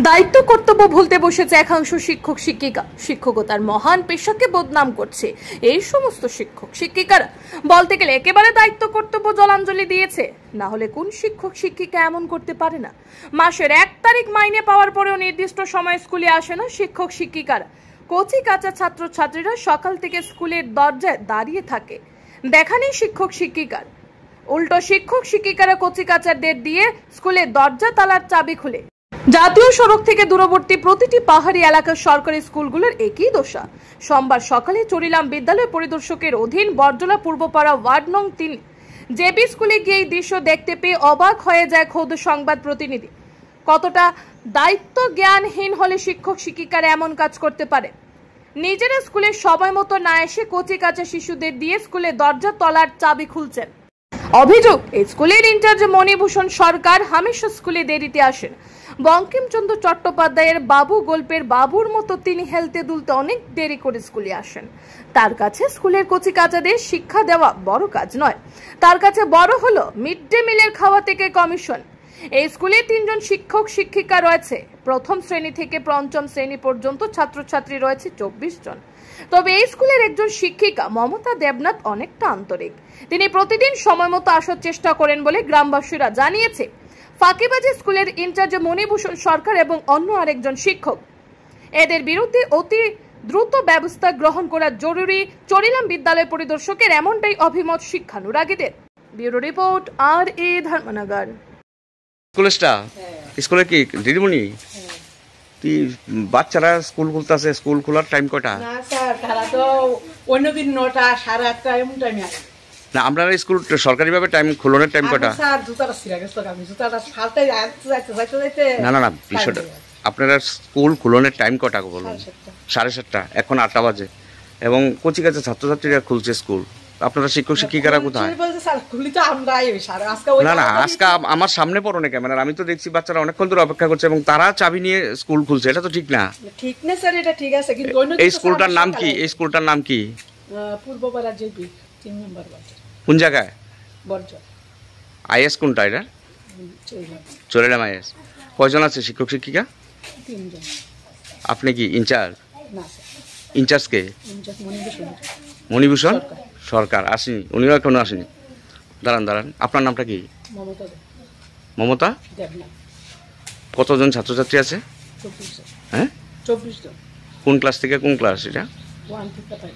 দায়িত্ব কর্তব্য ভুলতে বসেছে একাংশ শিক্ষক শিক্ষিকা। শিক্ষকতার মহান পেশাকে বদনাম করছে এই সমস্ত শিক্ষক শিক্ষিকারা। বলতে গেলে একেবারে দায়িত্ব কর্তব্য জলাঞ্জলি দিয়েছে। না হলে কোন শিক্ষক শিক্ষিকা এমন করতে পারে না? মাসের 1 তারিখ মাইনে পাওয়ার পরেও নির্দিষ্ট সময় স্কুলে আসে না শিক্ষক শিক্ষিকারা। কচি কাঁচা ছাত্র ছাত্রীরা সকাল থেকে স্কুলের দরজায় দাঁড়িয়ে থাকে, দেখা নেই শিক্ষক শিক্ষিকার। উল্টো শিক্ষক শিক্ষিকারা কচি কাঁচাদের দিয়ে স্কুলের দরজা তালার চাবি খুলে। জাতীয় সড়ক থেকে দূরবর্তী প্রতিটি পাহাড়ি এলাকার সরকারি স্কুলগুলোর একই দশা। সোমবার সকালে চরিলাম বিদ্যালয় পরিদর্শকের অধীন বরজলা পূর্বপাড়া ওয়ার্ড নং 3 জেবি স্কুলে গিয়ে এই দৃশ্য দেখতে পেয়ে অবাক হয়ে যায় খোদ সংবাদ প্রতিনিধি। কতটা দায়িত্ব জ্ঞানহীন হলে শিক্ষক শিক্ষিকারা এমন কাজ করতে পারে? নিজেরা স্কুলে সময় মতো না এসে কচি কাঁচা শিশুদের দিয়ে স্কুলের দরজা তলার চাবি খুলছেন। অভিযোগ, এই স্কুলের ইনচার্জ মণিভূষণ সরকার হামেশা স্কুলে দেরিতে আসেন। বঙ্কিমচন্দ্র চট্টোপাধ্যায়ের বাবু গল্পের বাবুর মতো তিনি হেলতে দুলতে অনেক দেরি করে স্কুলে আসেন। তার কাছে স্কুলের কচি কাঁচাদের শিক্ষা দেওয়া বড় কাজ নয়, তার কাছে বড় হলো মিড ডে মিলের খাওয়া থেকে কমিশন। এই স্কুলে 3 জন শিক্ষক শিক্ষিকা রয়েছে। প্রথম শ্রেণী থেকে পঞ্চম শ্রেণী পর্যন্ত ছাত্রছাত্রী রয়েছে 24 জন। তবে এই স্কুলের একজন শিক্ষিকা মমতা দেবনাথ অনেকটা আন্তরিক। তিনি প্রতিদিন সময় মতো আসার চেষ্টা করেন বলে গ্রামবাসীরা জানিয়েছে। ফাঁকিবাজি স্কুলের ইনচার্জ মণিভূষণ সরকার এবং অন্য আরেকজন শিক্ষক, এদের বিরুদ্ধে অতি দ্রুত ব্যবস্থা গ্রহণ করা জরুরি চরিলাম বিদ্যালয় পরিদর্শকের এমনটাই অভিমত শিক্ষানুরাগীদের। Bureau report, R A. ধর্মনগর। স্কুলে কি দিদিমণি কি বাচ্চারা স্কুল খুলতেছে? স্কুল খোলার টাইম কয়টা? না স্যার, তারা তো অন্যদিন 9টা 8:30 এমন টাইমে আসে না। আপনারা স্কুল সরকারিভাবে টাইম খোলানোর টাইম কয়টা? স্যার জুতাটা ছিঁড়ে গেছে, আমি জুতাটা ফালতে যাইতে না বিষয়টা আপনারা স্কুল খোলানোর টাইম কয়টা বলুন? 7:30। এখন 8টা বাজে এবং কচি কাঁচা ছাত্রছাত্রীরা খুলছে স্কুল। আপনারা শিক্ষক শিক্ষিকারা কোথায়? না আজকে আমার সামনে পড়ো না ক্যামেরা, আমি তো দেখছি বাচ্চারা অনেকক্ষণ ধরে অপেক্ষা করছে এবং তারা চাবি নিয়ে স্কুল খুলছে। এটা তো ঠিক না। ঠিক না স্যার, এটা ঠিক আছে, কিন্তু এই স্কুলটার নাম কি? এই স্কুলটার নাম কি? পূর্বপাড়া জেপি 3 নম্বর ওয়ার্ড। কোন জায়গায়? বরজলা। আইএস কোনটা? এটা চরিলাম আইএস। কয়জন আছে শিক্ষক শিক্ষিকা? 3 জন। আপনি কি ইনচার্জ? না স্যার। ইনচার্জ কে? ইনচার্জ মণিভূষণ। মণিভূষণ সরকার আসেনি? উনিও এখনো আসেনি। দাঁড়ান, আপনার নামটা কি? মমতা। মমতা দেবনাথ। কতজন ছাত্রছাত্রী আছে? 24 জন। হ্যাঁ 24 জন। কোন ক্লাস থেকে কোন ক্লাস এটা? 1 থেকে 5।